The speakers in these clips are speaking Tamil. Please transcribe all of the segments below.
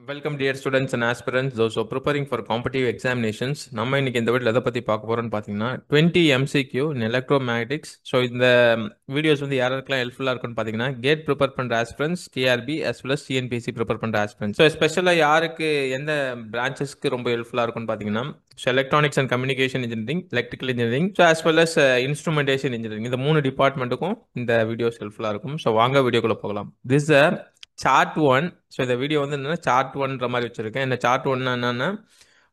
Welcome dear students and aspirants those who are preparing for competitive examinations. நம்ம இன்னைக்கு இந்த வீடியோவில் எதை பற்றி பார்க்க போகிறோம்னு பார்த்தீங்கன்னா 20 MCQ in electromagnetics. ஸோ இந்த வீடியோஸ் வந்து யாருக்கெல்லாம் ஹெல்ப்ஃபுல்லாக இருக்குன்னு பார்த்தீங்கன்னா கேட் ப்ரிப்பேர் பண்ணுற aspirants, KRB as well as TNPSC prepare பண்ணுற ஆஸ்பிரன்ஸ். ஸோ ஸ்பெஷலாக யாருக்கு எந்த பிரான்ச்சஸ்க்கு ரொம்ப ஹெல்ப்ஃபுல்லாக இருக்குன்னு பார்த்தீங்கன்னா electronics and communication engineering, electrical engineering, so as well as instrumentation engineering, இந்த 3 டிபார்ட்மெண்ட்டுக்கும் இந்த வீடியோஸ் ஹெல்ப்ஃபுல்லாக இருக்கும். ஸோ வாங்க வீடியோக்குள்ளே போகலாம். This chart one. ஸோ இந்த வீடியோ வந்து என்னன்னா சார்ட் ஒன்ற மாதிரி வச்சிருக்கேன். இந்த சார்ட் ஒன் என்னன்னா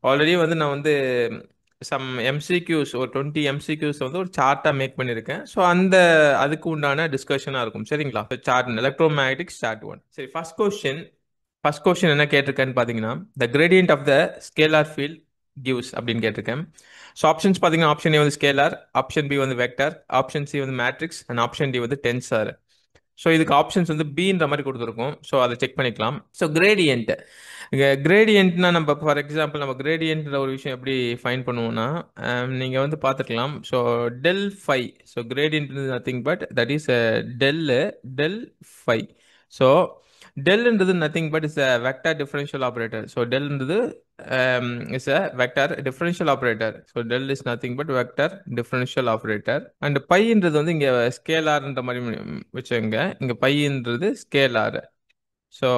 ஆல்ரெடி வந்து நான் வந்து சம் எம்சிக்யூஸ் ஒரு 20 எம்சிக்யூஸ் வந்து ஒரு சார்ட்டாக மேக் பண்ணியிருக்கேன். ஸோ அதுக்கு உண்டான டிஸ்கஷனாக இருக்கும். சரிங்களா? Chart electromagnetics chart one. சரி, ஃபர்ஸ்ட் கொஸ்டின் என்ன கேட்டிருக்கேன்னு பார்த்தீங்கன்னா the gradient of the scalar field gives அப்படின்னு கேட்டிருக்கேன். ஸோ ஆப்ஷன்ஸ் பார்த்தீங்கன்னா ஆப்ஷன் ஏ வந்து ஸ்கேலார், ஆப்ஷன் பி வந்து வெக்டர், ஆப்ஷன் சி வந்து மேட்ரிக்ஸ் அண்ட் ஆப்ஷன் டி வந்து டென்சர். ஸோ இதுக்கு ஆப்ஷன்ஸ் வந்து பின்ற மாதிரி கொடுத்துருக்கோம். ஸோ அதை செக் பண்ணிக்கலாம். ஸோ கிரேடியன்ட்னா நம்ம ஃபார் எக்ஸாம்பிள் நம்ம கிரேடியன்ட்ன்ற ஒரு விஷயம் எப்படி ஃபைன் பண்ணுவோம்னா நீங்கள் வந்து பார்த்துக்கலாம். So del phi. So gradient nothing but that is del phi. So டெல்ன்றது nothing but is a vector differential operator. So டெல்ன்றது is a vector differential operator. So del is nothing but vector differential operator. And pi ன்றது வந்து இங்க ஸ்கேலார்ன்ற மாதிரி வச்சுங்க. இங்க pi ன்றது ஸ்கேலார். ஸோ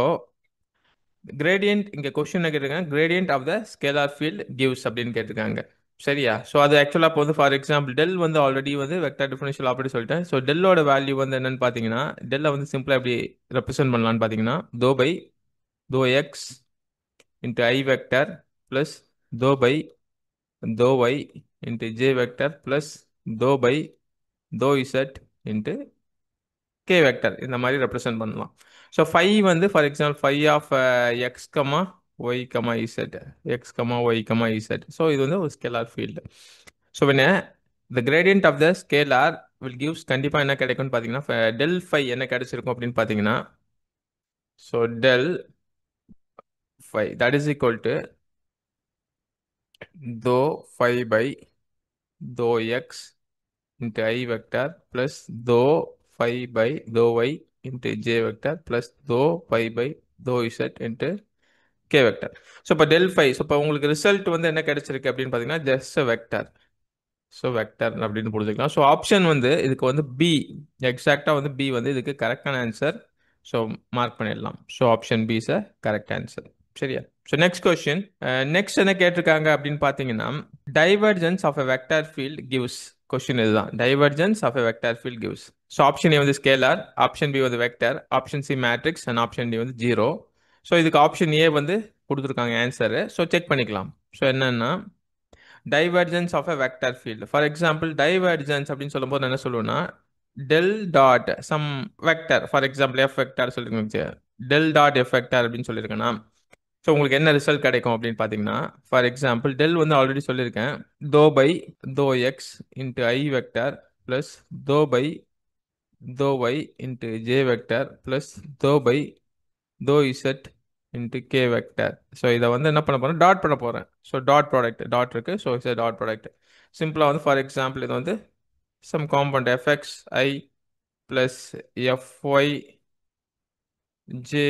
கிரேடியன்ட் இங்க கொஸ்டின் கேட்டிருக்காங்க gradient of the scalar field gives அப்படின்னு கேட்டிருக்காங்க. சரியா? ஸோ அது ஆக்சுவலாக இப்போ வந்து ஃபார் எக்ஸாம்பிள் டெல் வந்து ஆல்ரெடி வந்து வெக்டார் டிஃபரன்ஷியல் ஆப்ரேட்டர் சொல்லிட்டேன். ஸோ டெல்லோட வேல்யூ வந்து என்னன்னு பார்த்தீங்கன்னா டெல்லை வந்து சிம்பிளாக எப்படி ரெப்ரசென்ட் பண்ணலான்னு பார்த்தீங்கன்னா தோ X into I vector plus dou by dou y into j vector plus dou by dou z into k vector இந்த மாதிரி ரெப்ரசென்ட் பண்ணலாம். ஸோ ஃபை வந்து for example phi of X comma Y comma Z, X comma Y comma Z. So இது வந்து ஒரு scalar field. So the gradient of the scalar will gives கண்டிப்பாக என்ன கிடைக்கும்னு பார்த்தீங்கன்னா டெல் ஃபை என்ன கிடைச்சிருக்கும் அப்படின்னு பார்த்தீங்கன்னா so del phi that is equal to dou phi by dou x into I vector plus dou phi by dou y into j vector plus dou phi by dou z into k vector. So இப்போ டெல் ஃபை. ஸோ இப்போ உங்களுக்கு ரிசல்ட் வந்து என்ன கிடைச்சிருக்கு அப்படின்னு பார்த்தீங்கன்னா ஜஸ்ட் வெக்டர். ஸோ வெக்டர் அப்படின்னு புரிஞ்சுக்கலாம். ஸோ ஆப்ஷன் வந்து இதுக்கு வந்து பி, எக்ஸாக்டாக வந்து பி வந்து இதுக்கு கரெக்டான ஆன்சர். ஸோ மார்க் பண்ணிடலாம். So option B is a correct answer. சரியா? So next question. நெக்ஸ்ட் என்ன கேட்டிருக்காங்க அப்படின்னு பார்த்தீங்கன்னா divergence of a vector field gives. Question இதுதான், divergence of a vector field gives. So option A வந்து ஸ்கேலார், ஆப்ஷன் பி வந்து vector, option C matrix and option D வந்து ஜீரோ. ஸோ இதுக்கு ஆப்ஷன் ஏ வந்து கொடுத்துருக்காங்க ஆன்சரு. ஸோ செக் பண்ணிக்கலாம். ஸோ என்னன்னா divergence of a vector field. For example divergence அப்படின்னு சொல்லும்போது என்ன சொல்லுவோம்னா del dot some vector, for example F vector சொல்லிருக்கீங்க, டெல் டாட் எஃப் வெக்டார் அப்படின்னு சொல்லியிருக்கேன்னா ஸோ உங்களுக்கு என்ன ரிசல்ட் கிடைக்கும் அப்படின்னு பார்த்தீங்கன்னா ஃபார் எக்ஸாம்பிள் டெல் வந்து ஆல்ரெடி சொல்லியிருக்கேன் dou by dou X into I vector plus dou by dou Y into J vector plus dou by dou Z into K vector. So இதை வந்து என்ன பண்ண போகிறேன், டாட் பண்ண போகிறேன். ஸோ டாட் ப்ராடக்ட் டாட் இருக்கு. So it's dot product. சிம்பிளாக வந்து ஃபார் எக்ஸாம்பிள் இது வந்து some compound f x i plus f y j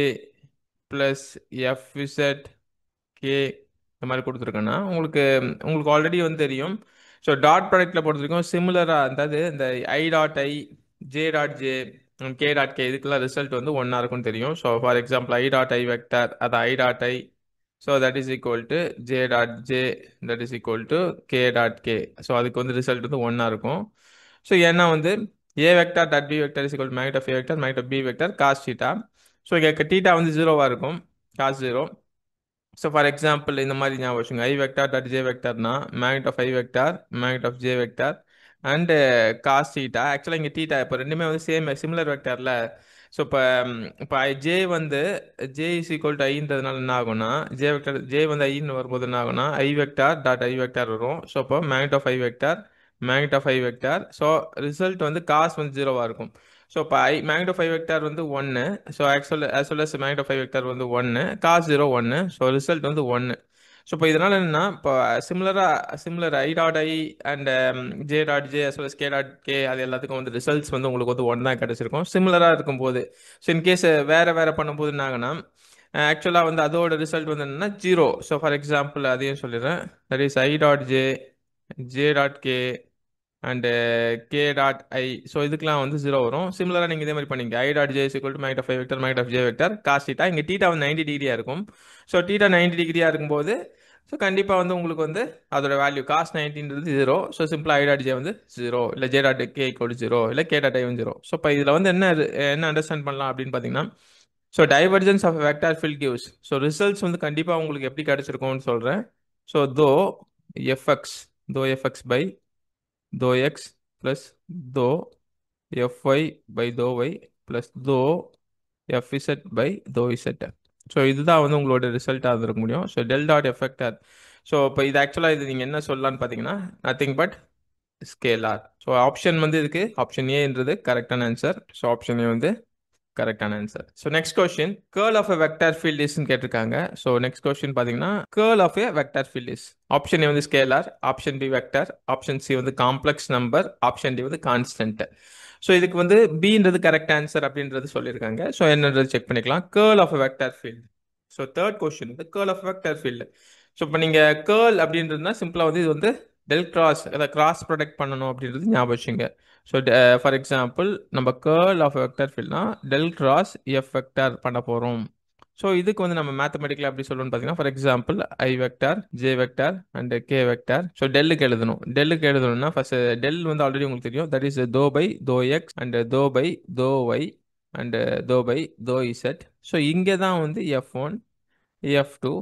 plus f z k இந்த மாதிரி கொடுத்துருக்கேன்னா உங்களுக்கு உங்களுக்கு ஆல்ரெடி வந்து தெரியும். ஸோ டாட் ப்ராடக்டில் பொறுத்திருக்கும் சிமிலராக அதாவது இந்த i dot i, j dot j, k dot k இதுக்கெல்லாம் ரிசல்ட் வந்து ஒன்றா இருக்கும்னு தெரியும். So for example i dot I vector அது i dot i, so that is equal to j dot j that is equal to k dot k. So அதுக்கு வந்து ரிசல்ட் வந்து ஒன்றா இருக்கும். ஸோ ஏன்னா வந்து A vector dot B vector is equal to magnitude of A vector magnet of B vector cos theta. So இங்கே தீட்டா வந்து ஜீரோவாக இருக்கும், cos zero. So for example இந்த மாதிரி ஞாபகம் வச்சுங்க, ஐ வெக்டார் டாட் ஜே வெக்டார்னா magnitude of I vector magnet of j vector and cos theta. ஆக்சுவலாக இங்கே தீட்டா இப்போ ரெண்டுமே வந்து சிமிலர் வெக்டார்ல. ஸோ இப்போ ஜே வந்து ஜே இஸ் ஈக்குவல் டு ஐன்றதுனால என்ன ஆகும்னா ஜே வெக்டார் ஜே வந்து ஐன்னு வரும்போது என்ன ஆகும்னா I vector dot I vector வரும். ஸோ இப்போ magnet of I vector magnet of I vector. So result வந்து காஸ் வந்து ஜீரோவாக இருக்கும். ஸோ இப்போ மேக்னட் ஆஃப் ஐ வெக்டார் வந்து ஒன்று. So as well as magnet of I vector வந்து ஒன்று, காஸ் ஜீரோ ஒன்று. ஸோ ரிசல்ட் வந்து ஒன்று. ஸோ இப்போ இதனால் என்னன்னா இப்போ similar I dot I and J dot J as well as K dot K அது எல்லாத்துக்கும் வந்து ரிசல்ட்ஸ் வந்து உங்களுக்கு வந்து ஒன் தான் கிடச்சிருக்கும் சிமிலராக இருக்கும்போது. ஸோ இன்கேஸ் வேறு பண்ணும்போது என்ன ஆகுனா ஆக்சுவலாக வந்து அதோட ரிசல்ட் வந்து என்னன்னா ஜீரோ. ஸோ ஃபார் எக்ஸாம்பிள் அதையும் சொல்லிடுறேன். That is i dot j, j dot k and k dot i. So இதுக்கெலாம் வந்து ஜீரோ வரும். சிமிலராக நீங்கள் இதே மாதிரி பண்ணீங்க. I dot j is equal to magnitude of i vector magnitude of j vector cos theta. இங்கே டீட்டா வந்து 90 டிகிரியாக இருக்கும். ஸோ டீட்டா 90 டிகிரியாக இருக்கும்போது ஸோ கண்டிப்பாக வந்து உங்களுக்கு வந்து அதோட வேல்யூ காஸ் 90ன்றது ஜீரோ. ஸோ சிம்பிளாக ஐ டாட் ஜே வந்து ஜீரோ, இல்லை J dot K equal to zero, இல்லை கே டாட் ஐ வந்து ஜீரோ. ஸோ இப்போ இதில் வந்து என்ன அண்டர்ஸ்டாண்ட் பண்ணலாம் அப்படின்னு பார்த்தீங்கன்னா, so divergence of vector field gives. So results வந்து கண்டிப்பாக உங்களுக்கு எப்படி கிடைச்சிருக்கும்னு சொல்கிறேன். So f x f x by x plus தோ fy by y plus fz by z. So இதுதான் வந்து உங்களோட ரிசல்ட்டாக இருக்க முடியும். So del dot f vector. So இப்போ இது ஆக்சுவலாக இது நீங்கள் என்ன சொல்லலான்னு பார்த்தீங்கன்னா nothing but scalar. So option வந்து இதுக்கு ஆப்ஷன் ஏன்றது கரெக்டான ஆன்சர். ஸோ ஆப்ஷன் ஏ வந்து கரெக்டான answer. So next question curl of a vector field இஸ்ன்னு கேட்டிருக்காங்க. ஸோ நெக்ஸ்ட் கொஸ்டின் பார்த்தீங்கன்னா curl of a vector field is. Option A வந்து scalar, option B vector, option C வந்து காம்ப்ளெக்ஸ் நம்பர், ஆப்ஷன் டி வந்து கான்ஸ்டன்ட். ஸோ இதுக்கு வந்து பின்றது கரெக்ட் ஆன்சர் அப்படின்றது சொல்லியிருக்காங்க. ஸோ என்னன்றது செக் பண்ணிக்கலாம். Curl of a vector field. So third question வந்து curl of vector field. So இப்போ நீங்கள் கேர்ள் அப்படின்றதுனா சிம்பிளாக வந்து இது வந்து டெல் கிராஸ், அதை கிராஸ் ப்ரொடக்ட் பண்ணணும் அப்படின்றது ஞாபகம் வச்சுங்க. ஸோ ஃபார் எக்ஸாம்பிள் நம்ம கேர்ள் ஆஃப் வெக்டர் ஃபீல்ட்னா டெல் கிராஸ் எஃப் வெக்டர் பண்ண போகிறோம். ஸோ இதுக்கு வந்து நம்ம மேத்தமெட்டிக்கலாக எப்படி சொல்லணும்னு பார்த்தீங்கன்னா, for example I vector, J vector and K vector. So டெல்லுக்கு எழுதணும். டெல்லுக்கு எழுதணும்னா ஃபர்ஸ்ட் டெல் வந்து ஆல்ரெடி உங்களுக்கு தெரியும். தட் இஸ் தோ எக்ஸ் அண்ட் தோ ஒய் அண்ட் தோ இசட். ஸோ இங்கே தான் வந்து F1, F2,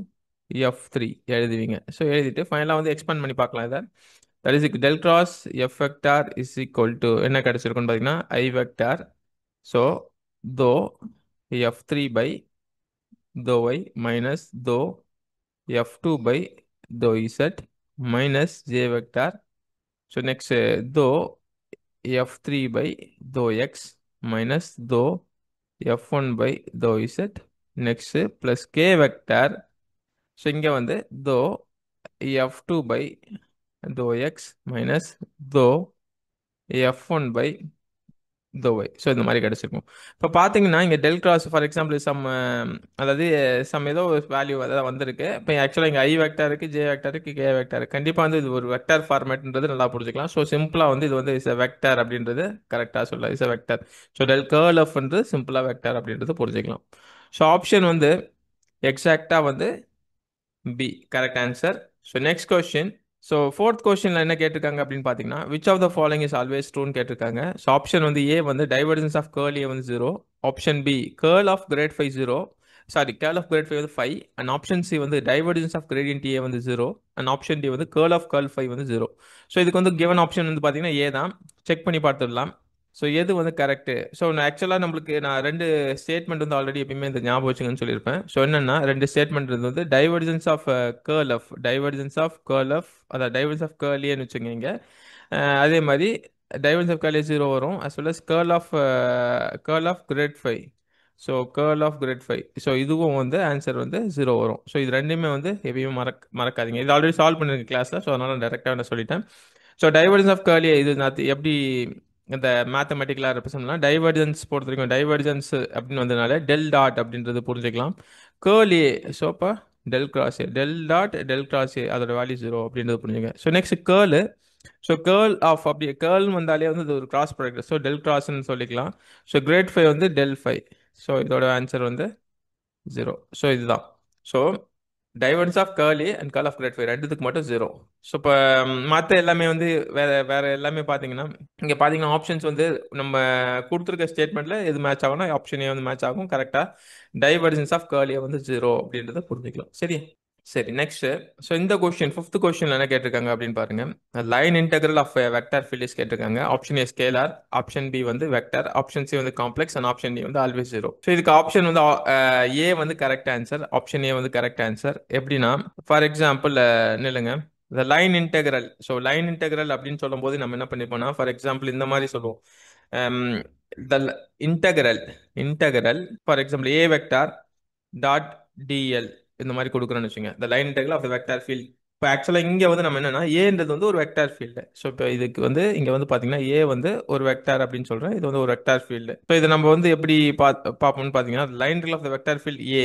F3 எழுதுவீங்க. ஸோ எழுதிட்டு ஃபைனலாக வந்து எக்ஸ்பேண்ட் பண்ணி பார்க்கலாம் இதை. That is del cross F vector is equal to என்ன கிடைச்சிருக்குன்னு பார்த்தீங்கன்னா ஐ வெக்டார். ஸோ தோ F3 by y minus F2 by z minus j vector. So next தோ F3 by x minus F1 by z next plus k vector. So இங்கே வந்து F2 by x minus F1 by y. ஸோ இந்த மாதிரி கிடச்சிருக்கும். இப்போ பார்த்தீங்கன்னா இங்கே டெல் கிராஸ் ஃபார் எக்ஸாம்பிள் அதாவது ஏதோ ஒரு வேல்யூ அதாவது வந்திருக்கு. இப்போ ஆக்சுவலாக இங்கே ஐ வெக்டார் இருக்குது, ஜே வெக்டார் இருக்குது, கே வெக்டார். கண்டிப்பாக வந்து இது ஒரு வெக்டார் ஃபார்மேட்ன்றது நல்லா புரிஞ்சுக்கலாம். ஸோ சிம்பிளாக வந்து இது வந்து இஸ் அ வெக்டார் அப்படின்றது கரெக்டாக சொல்லலாம். Is a vector. So del curl of வந்து சிம்பிளாக வெக்டார் அப்படின்றது புரிஞ்சுக்கலாம். ஸோ ஆப்ஷன் வந்து எக்ஸாக்டாக வந்து B correct answer. So next question. So fourth கொஸ்டினில் என்ன கேட்டிருக்காங்க அப்படின்னு பார்த்தீங்கன்னா which of the following is always ட்ரூன்னு கேட்டிருக்காங்க. ஸோ ஆப்ஷன் வந்து ஏ வந்து டைவர்ஜன்ஸ் ஆஃப் கேர்ள் ஏ வந்து zero. Option B curl of grad phi zero, curl of grad phi வந்து 5. அண்ட் ஆப்ஷன் சி வந்து டைவர்ஜன்ஸ் ஆஃப் கிரேடியன்ட் ஏ வந்து ஜீரோ. அண்ட் ஆப்ஷன் டி வந்து கேர்ள் ஆஃப் கேர்ள் ஃபைவ் வந்து ஜீரோ. ஸோ இதுக்கு வந்து கிவன் ஆப்ஷன் வந்து பார்த்தீங்கன்னா ஏ தான். செக் பண்ணி பார்த்துடலாம். ஸோ எது வந்து கரெக்டு. ஸோ ஆக்சுவலாக நம்மளுக்கு நான் ரெண்டு ஸ்டேட்மெண்ட் வந்து ஆல்ரெடி எப்பயுமே இந்த ஞாபகம் வச்சுங்கன்னு சொல்லியிருப்பேன். ஸோ என்னென்னா ரெண்டு ஸ்டேட்மெண்ட் வந்து டைவர்ஜன்ஸ் ஆஃப் கேர்ள் ஆஃப் அதாவது டைவர்ஜன்ஸ் ஆஃப் கேர்லியன்னு வச்சுக்கோங்க. அதே மாதிரி டைவர்ஜன்ஸ் ஆஃப் கேர்லியே ஜீரோ வரும். As well as curl of grad phi. So curl of grad phi. So இதுவும் வந்து ஆன்சர் வந்து ஜீரோ வரும். ஸோ இது ரெண்டுமே வந்து எப்பயுமே மறக்காதீங்க. இது ஆல்ரெடி சால்வ் பண்ணிருக்கேன் கிளாஸில். ஸோ அதனால் டேரெக்டாக நான் சொல்லிட்டேன். ஸோ டைவர்ஜன்ஸ் ஆஃப் கேர்லியே இது நான் எப்படி இந்த மேத்தமெட்டிக்கலாக ரெப்ரசென்ட்லாம் டைவர்ஜன்ஸ் பொறுத்த வரைக்கும் டைவர்ஜன்ஸ் அப்படின்னு வந்ததுனால டெல் டாட் அப்படின்றது புரிஞ்சுக்கலாம். Curl A. ஸோ இப்போ del cross A, del cross A அதோட வேல்யூ ஜீரோ அப்படின்றது புரிஞ்சுங்க. So next curl. So curl of அப்படி கேர்ள் வந்தாலே வந்து இது ஒரு கிராஸ் ப்ராடக்ட். ஸோ டெல் கிராஸ்ன்னு சொல்லிக்கலாம். ஸோ கிரேட் ஃபைவ் வந்து டெல் ஃபைவ். ஸோ இதோட ஆன்சர் வந்து ஜீரோ. ஸோ இதுதான். So divergence of curl A and curl of grad phi ரெண்டுத்துக்கு மட்டும் ஜீரோ. ஸோ இப்போ மற்ற எல்லாமே வந்து வேற எல்லாமே பார்த்தீங்கன்னா இங்கே பார்த்தீங்கன்னா ஆப்ஷன்ஸ் வந்து நம்ம கொடுத்துருக்க ஸ்டேட்மெண்ட்டில் எது மேட்ச் ஆகும்னா ஆப்ஷன் ஏ வந்து மேட்ச் ஆகும் கரெக்டாக. டைவர்ஜன்ஸ் ஆஃப் கேர்ள் ஏ வந்து ஜீரோ அப்படின்றத புரிஞ்சுக்கலாம். சரி நெக்ஸ்ட். ஸோ இந்த கொஸ்டின் ஃபிஃப்த் கொஸ்டின் என்ன கேட்டிருக்காங்க அப்படின்னு பாருங்க. Line integral of vector field கேட்டிருக்காங்க. Option A scalar, option B வந்து வெக்டார், ஆப்ஷன் சி வந்து காம்ப்ளெக்ஸ் அண்ட் ஆப்ஷன் டி வந்து ஆல்வேஸ் ஜீரோ. ஸோ இதுக்கு ஆப்ஷன் வந்து ஏ வந்து கரெக்ட் ஆன்சர். ஆப்ஷன் ஏ வந்து கரெக்ட் ஆன்சர். எப்படின்னா ஃபார் எக்ஸாம்பிள் நில்லுங்க. இந்த line integral. So line integral அப்படின்னு சொல்லும் போது நம்ம என்ன பண்ணிப்போம்னா ஃபார் எக்ஸாம்பிள் இந்த மாதிரி சொல்லுவோம். The integral for example A vector dot d l இந்த மாதிரி கொடுக்குறோன்னு வச்சுங்க. The line integral of the vector field இப்போ ஆக்சுவலாக இங்கே வந்து நம்ம என்னன்னா ஏன்றது வந்து ஒரு வெக்டார் ஃபீல்டு. ஸோ இப்போ இதுக்கு வந்து இங்கே வந்து பார்த்தீங்கன்னா ஏ வந்து ஒரு வெக்டார் அப்படின்னு சொல்கிறேன். இது வந்து ஒரு வெக்டார் ஃபீல்டு. ஸோ இதை நம்ம வந்து எப்படி பார்ப்போம்னு பார்த்தீங்கன்னா line of the vector field A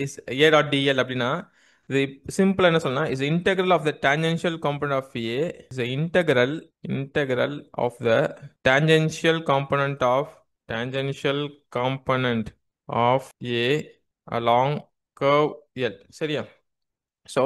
is A dot DL அப்படின்னா இது சிம்பிள் என்ன சொல்லலாம் is integral of the tangential component of A is integral of the tangential component of tangential component of A along curve L. சரியா? So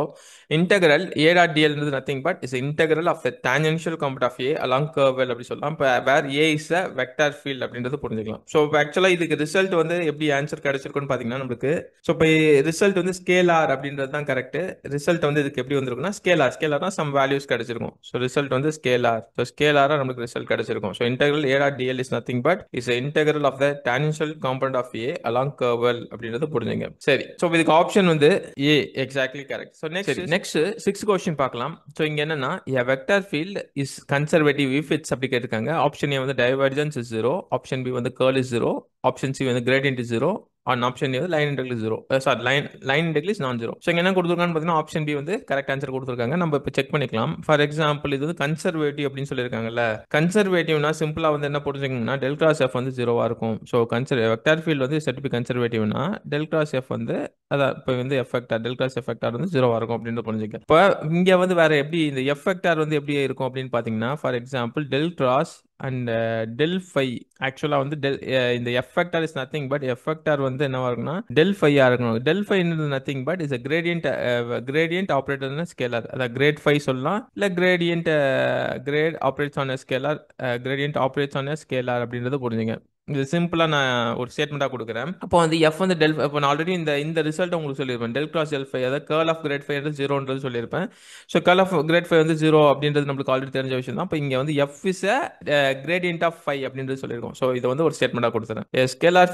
integral a dot dl is nothing but is integral of the tangential component of a along curve L அப்படி சொல்லலாம். இப்போ where a is a vector field அப்படின்றது புரிஞ்சுக்கலாம். ஸோ இப்போ ஆக்சுவலாக இதுக்கு ரிசல்ட் வந்து எப்படி ஆன்சர் கிடைச்சிருக்குன்னு பார்த்தீங்கன்னா நம்மளுக்கு ஸோ இப்போ ரிசல்ட் வந்து ஸ்கேலார் அப்படின்றது தான் கரெக்ட். ரிசல்ட் வந்து இதுக்கு எப்படி வந்திருக்குன்னா ஸ்கேலார்னா சம் வேல்யூஸ் கிடைச்சிருக்கும். ஸோ ரிசல்ட் வந்து ஸ்கேலார். ஸோ ஸ்கேலாரா நம்மளுக்கு ரிசல்ட் கிடைச்சிருக்கும். So integral a dot dl is nothing but is a integral of the tangential component of a along curve L அப்படின்றது புரிஞ்சுங்க. சரி, ஸோ இதுக்கு ஆப்ஷன் வந்து A exactly correct. So next six question பார்க்கலாம். ஸோ இங்க என்னன்னா a vector field is conservative if it's அப்படி கேட்டிருக்காங்க. ஆப்ஷன் ஏ வந்து டைவர்ஜென்ஸ் இஸ் 0, ஆப்ஷன் பி வந்து கர்ல் இஸ் 0, ஆப்ஷன் சி வந்து gradient is 0, and option A வந்து line integral is 0. Sorry, line integral is non 0. So இங்க என்ன கொடுத்துருக்கான்னு பார்த்தீங்கன்னா ஆப்ஷன் பி வந்து கரெக்ட் ஆன்சர் கொடுத்துருக்காங்க. நம்ம இப்போ செக் பண்ணிக்கலாம். ஃபார் எக்ஸாம்பிள் இது வந்து கன்சர்வேட்டிவ் அப்படின்னு சொல்லியிருக்காங்கல்ல. கன்சர்வேட்டிவ்னா சிம்பிளா வந்து என்ன புரிஞ்சுக்கணும்னா டெல் கிராஸ் எஃப் வந்து 0வா இருக்கும். ஸோ வெக்டார் ஃபீல்ட் வந்து செட் பி கன்சர்வேட்டிவ்னா டெல் கிராஸ் எஃப் வந்து அதான் இப்போ வந்து எஃபெக்டார் டெல் கிராஸ் எஃபெக்டார் வந்து 0வா இருக்கும் அப்படின்னு புரிஞ்சுக்க. இப்போ இங்க வந்து வேற எப்படி இந்த எஃபெக்டார் வந்து எப்படி இருக்கும் அப்படின்னு பாத்தீங்கன்னா for example del cross and del phi. ஆக்சுவலா வந்து இந்த F vector is nothing but F vector வந்து என்னவா இருக்குன்னா டெல் ஃபையா இருக்கணும். Del phi nothing but is gradient operator scalar. அதாவது கிரேட் ஃபை சொல்லலாம், இல்ல grad operates on scalar, gradient operates on scalar அப்படின்றத புரிஞ்சுங்க. இது சிம்பிளா நான் ஒரு ஸ்டேட்மெண்டா கொடுக்குறேன். அப்போ வந்து எஃப் வந்து டெல், இப்போ நான் ஆல்ரெடி இந்த ரிசல்ட் உங்களுக்கு சொல்லியிருப்பேன். டெல் கிராஸ் டெல் ஃபை அதாவது கர்ல் ஆஃப் கிரேட் ஃபை ஜீரோன்றது சொல்லியிருப்பேன். So curl of grad phi வந்து 0 அப்படின்றது நம்மளுக்கு ஆல்ரெடி தெரிஞ்ச விஷயம் தான். இப்போ இங்க வந்து F is gradient of phi அப்படின்றது சொல்லியிருக்கோம். ஸோ இதை வந்து ஒரு ஸ்டேட்மெண்டா கொடுத்துறேன். Scalar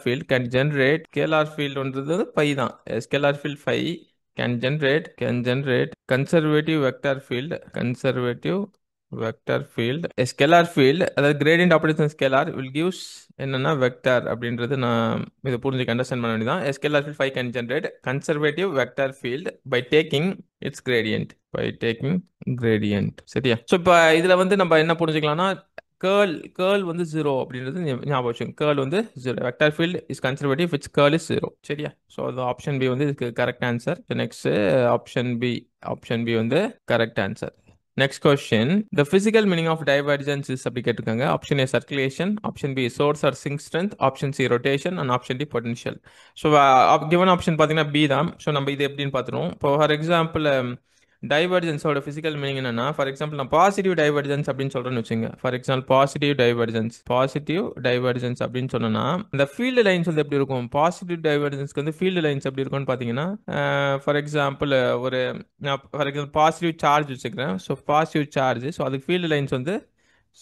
field can generate, scalar ஃபீல்ட்ன்றது ஃபை தான். Scalar field phi can generate conservative vector field. A scalar field அதாவது gradient operation scalar will gives என்னன்னா வெக்டார் அப்படின்றது நான் இதை புரிஞ்சுக்க அண்டர்ஸ்டாண்ட் பண்ண வேண்டியதான். A scalar field 5 can generate conservative vector field by taking its gradient. சரியா? ஸோ இப்போ இதுல வந்து நம்ம என்ன புரிஞ்சுக்கலாம்னா கேர்ள் வந்து 0 அப்படின்றது ஞாபகம் வச்சுக்கோங்க. கேர்ள் வந்து 0. Vector field is conservative which curl is 0. சரியா? ஸோ அது ஆப்ஷன் பி வந்து இதுக்கு correct answer. Next option B வந்து correct answer. Next question, the physical meaning of divergence is அப்படி கேட்டிருக்காங்க. Option A circulation, option B source or sink strength, option C rotation and option D potential. So given option பார்த்தீங்கன்னா பி தான். ஸோ நம்ம இது எப்படின்னு பார்த்துருவோம். இப்போ ஃபார் எக்ஸாம்பிள் டைவர்ஜென்ஸோட பிசிக்கல் மீனிங் என்னன்னா ஃபார் எக்ஸாம்பிள் நான் பாசிட்டிவ் டைவர்ஜென்ஸ் அப்படின்னு சொல்றேன்னு வச்சுங்க. ஃபார் எக்ஸாம்பிள் பாசிட்டிவ் டைவர்ஜென்ஸ் அப்படின்னு சொன்னா இந்த ஃபீல்டு லைன்ஸ் வந்து எப்படி இருக்கும்? பாசிட்டிவ் டைவர்ஜென்ஸ்க்கு வந்து ஃபீல்டு லைன்ஸ் எப்படி இருக்கும்னு பாத்தீங்கன்னா for example for example positive charge வச்சுக்கிறேன். ஸோ பாசிட்டிவ் சார்ஜ், ஸோ அதுக்கு ஃபீல்டு லைன்ஸ் வந்து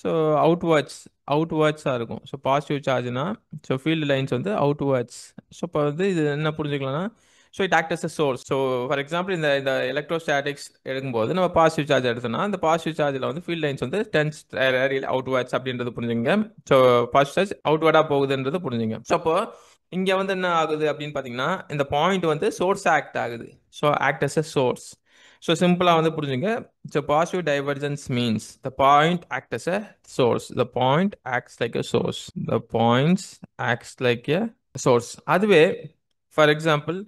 ஸோ அவுட்வர்ட்ஸாக இருக்கும். ஸோ பாசிட்டிவ் சார்ஜ்னா ஸோ ஃபீல்டு லைன்ஸ் வந்து அவுட்வர்ட்ஸ். ஸோ இப்போ வந்து இது என்ன புரிஞ்சுக்கலாம்னா so it act as a source. So for example இந்த எலக்ட்ரோஸ்டாட்டிக்ஸ் எடுக்கும்போது நம்ம பாசிட்டிவ் சார்ஜ் எடுத்தோம்னா அந்த பாசிட்டிவ் சார்ஜில் வந்து ஃபீல்ட் லைன்ஸ் வந்து அவுட்வர்ட்ஸ் அப்படின்றது புரிஞ்சுங்க. ஸோ பாசிட்டிவ் சார்ஜ் அவுட்வர்டாக போகுதுன்றது புரிஞ்சுங்க. ஸோ அப்போ இங்கே வந்து என்ன ஆகுது அப்படின்னு பார்த்தீங்கன்னா இந்த பாயிண்ட் வந்து சோர்ஸ் ஆக்ட் ஆகுது. So act as a source. So சிம்பிளாக வந்து புரிஞ்சுங்க. So positive divergence means the point act as a source. The point acts like a source. The points acts like a source. அதுவே for example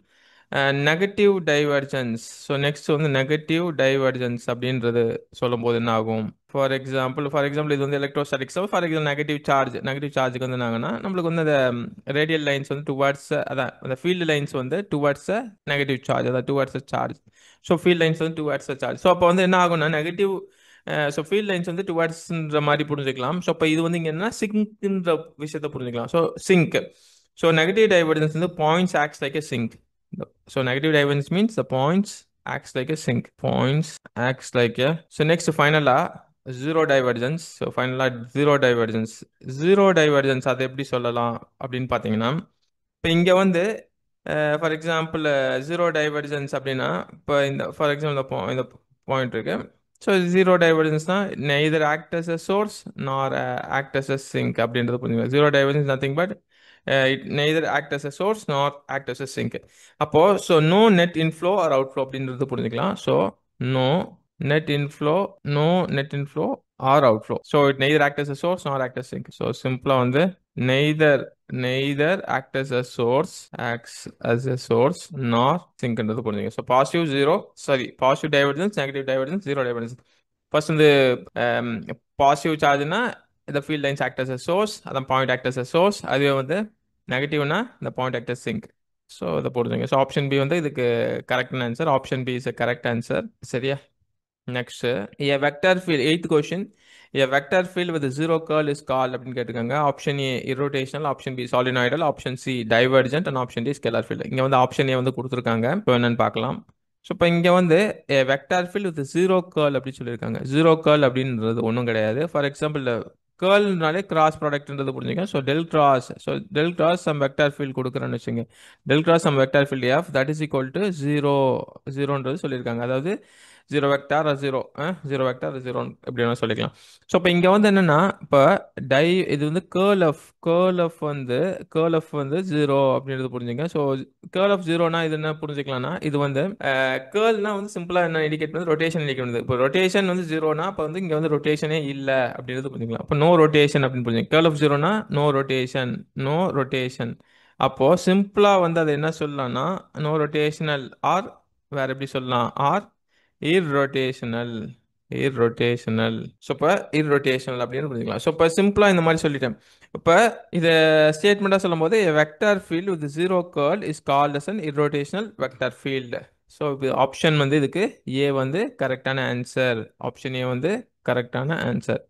negative divergence. So next வந்து நெகட்டிவ் டைவர்ஜென்ஸ் அப்படின்றது சொல்லும் போது என்ன ஆகும்? ஃபார் எக்ஸாம்பிள் இது வந்து எலக்ட்ரோஸ்டாட்டிக்ஸ். ஃபார் எக்ஸாம்பிள் நெகட்டிவ் சார்ஜுக்கு வந்து நாங்கன்னா நம்மளுக்கு வந்து அந்த ரேடியல் லைன்ஸ் வந்து டுவர்ட்ஸ், அதான் அந்த ஃபீல்டு லைன்ஸ் வந்து டுவர்ட்ஸ் நெகட்டிவ் சார்ஜ், அதாவது towards charge. So field lines வந்து டுவர்ட்ஸ் சார்ஜ். ஸோ அப்போ வந்து என்ன ஆகும்னா நெகட்டிவ் ஸோ ஃபீல்ட் லைன்ஸ் வந்து டுவர்ட்ஸ்ன்ற மாதிரி புரிஞ்சுக்கலாம். ஸோ இப்போ இது வந்து இங்கே என்ன சிங்க்ன்ற விஷயத்த புரிஞ்சுக்கலாம். So sink. So negative divergence வந்து points acts like a sink. So negative divergence means the points acts like a sink. So next final zero divergence. So final zero divergence அதை எப்படி சொல்லலாம் அப்படின்னு பார்த்தீங்கன்னா இப்போ இங்கே வந்து ஃபார் எக்ஸாம்பிள் ஜீரோ டைவர்ஜென்ஸ் அப்படின்னா இப்போ இந்த ஃபார் எக்ஸாம்பிள் இந்த பாயிண்ட் இருக்கு. ஸோ ஜீரோ டைவர்ஜன்ஸ்னா neither act as a source nor act as a sink அப்படின்றது புரிஞ்சுக்கலாம். Zero divergence nothing but it neither act as a source nor act as a sink. அப்போ so no net inflow or outflow அப்படின்றது புரிஞ்சுக்கலாம். So no net inflow, no net inflow or outflow. So it neither act as a source nor act as sink. So simple வந்து neither act as a source, acts as a source nor sink ன்றது புரிஞ்சுங்க. So positive zero, sorry, positive divergence, negative divergence, zero divergence. First வந்து பாசிட்டிவ் சார்ஜ்னா இந்த field lines act as a source, அதான் point act as a source. அதுவே வந்து நெகட்டிவ்னா இந்த point act as sink. So இதை போடுறீங்க. ஸோ ஆப்ஷன் பி வந்து இதுக்கு கரெக்டான answer. Option B is a correct answer. சரியா? Next a vector field, eighth question, a vector field with zero curl is called அப்படின்னு கேட்டிருக்காங்க. Option A irrotational, option B solenoidal, option C divergent and option D scalar field. இங்க வந்து ஆப்ஷன் ஏ வந்து கொடுத்துருக்காங்க. இப்போ என்னன்னு பார்க்கலாம். ஸோ இப்போ இங்கே வந்து vector field with zero curl அப்படின்னு சொல்லியிருக்காங்க. ஜீரோ கேர்ள் அப்படின்றது ஒன்றும் கிடையாது. ஃபார் எக்ஸாம்பிள் கேர்ள்னாலே கிராஸ் ப்ராடக்ட்ன்றது புரிஞ்சுங்க. So del cross some vector field கொடுக்குறேன்னு வச்சுங்க. Del cross some vector field F that is equal to ஜீரோன்றது சொல்லியிருக்காங்க. அதாவது ஜீரோ வெக்டார் ஜீரோ எப்படி வேணால் சொல்லிக்கலாம். ஸோ இப்போ இங்கே வந்து என்னன்னா இப்போ இது வந்து கேர்ள் ஆஃப் வந்து ஜீரோ அப்படின்றது புரிஞ்சுங்க. ஸோ கேர்ள் ஆஃப் ஜீரோனா இது என்ன புரிஞ்சுக்கலாம்னா இது வந்து கேர்ள்னா வந்து சிம்பிளாக என்ன இண்டிகேட் பண்ணுது, ரொட்டேஷன் இண்டிகேட் பண்ணுது. இப்போ ரொட்டேஷன் வந்து ஜீரோனா அப்போ வந்து இங்கே வந்து ரொட்டேஷனே இல்லை அப்படின்றது புரிஞ்சுக்கலாம். அப்போ நோ ரொட்டேஷன் அப்படின்னு புரிஞ்சுங்க. கேர்ள் ஆஃப் ஜீரோனா நோ ரொட்டேஷன். அப்போ சிம்பிளா வந்து அது என்ன சொல்லலாம்னா நோ ரொட்டேஷனல் ஆர் வேற எப்படி சொல்லலாம், ஆர் இர்ரோட்டேஷனல். ஸோ இப்போ இர்ரோட்டேஷனல் அப்படின்னு புரிஞ்சுக்கலாம். ஸோ இப்போ சிம்பிளாக இந்த மாதிரி சொல்லிட்டேன். இப்போ இதை ஸ்டேட்மெண்ட்டாக சொல்லும் போது vector field with zero curl is called as an irrotational vector field. So இப்போ ஆப்ஷன் வந்து இதுக்கு ஏ வந்து கரெக்டான ஆன்சர். ஆப்ஷன் ஏ வந்து கரெக்டான answer.